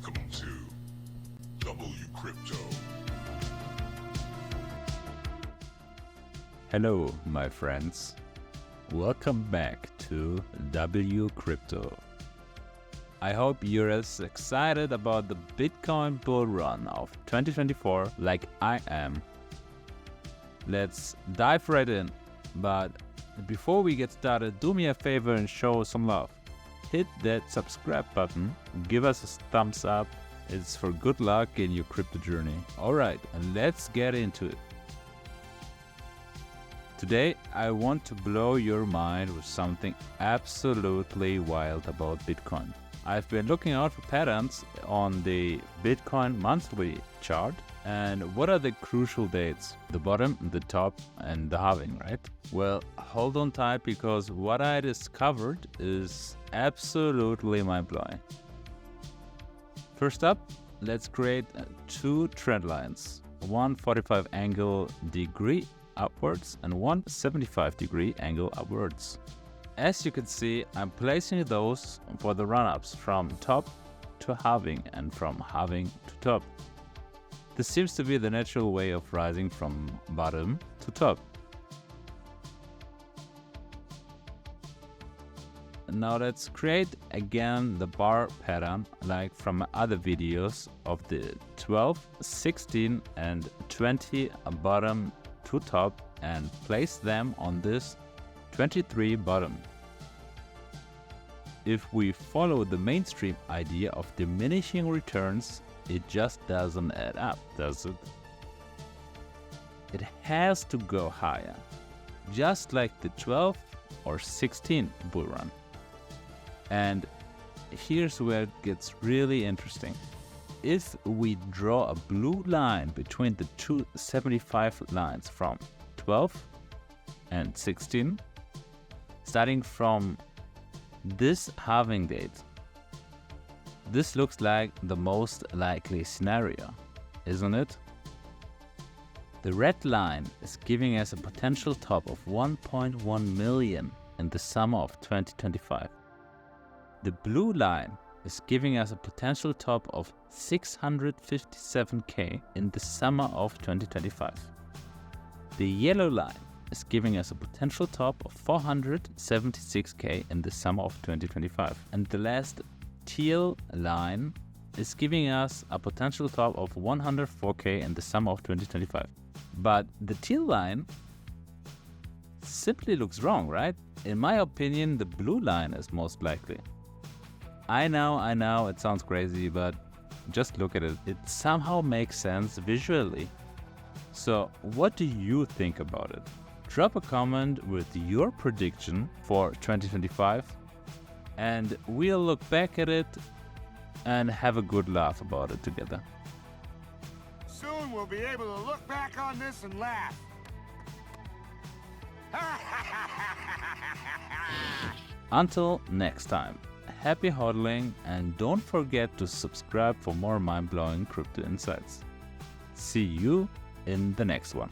Welcome to WCrypto. Hello, my friends. Welcome back to WCrypto. I hope you're as excited about the Bitcoin bull run of 2024 like I am. Let's dive right in, but before we get started, do me a favor and show some love. Hit that subscribe button, give us a thumbs up. It's for good luck in your crypto journey. Alright, let's get into it. Today, I want to blow your mind with something absolutely wild about Bitcoin. I've been looking out for patterns on the Bitcoin monthly chart. And what are the crucial dates? The bottom, the top, and the halving, right? Well, hold on tight because what I discovered is absolutely mind-blowing. First up, let's create two trend lines. One 45 angle degree upwards and one 75 degree angle upwards. As you can see, I'm placing those for the run-ups from top to halving and from halving to top. This seems to be the natural way of rising from bottom to top. Now let's create again the bar pattern like from other videos of the 12, 16 and 20 bottom to top and place them on this 23 bottom. If we follow the mainstream idea of diminishing returns, it just doesn't add up, does it? It has to go higher, just like the 12 or 16 bull run. And here's where it gets really interesting. If we draw a blue line between the two 75 lines from 12 and 16, starting from this halving date, this looks like the most likely scenario, isn't it? The red line is giving us a potential top of 1.1 million in the summer of 2025. The blue line is giving us a potential top of 657k in the summer of 2025. The yellow line is giving us a potential top of 476k in the summer of 2025. And the last teal line is giving us a potential top of 104k in the summer of 2025. But the teal line simply looks wrong, right? In my opinion, the blue line is most likely. I know, it sounds crazy, but just look at it. It somehow makes sense visually. So what do you think about it? Drop a comment with your prediction for 2025 and we'll look back at it and have a good laugh about it together. Soon we'll be able to look back on this and laugh. Until next time, happy hodling and don't forget to subscribe for more mind-blowing crypto insights. See you in the next one.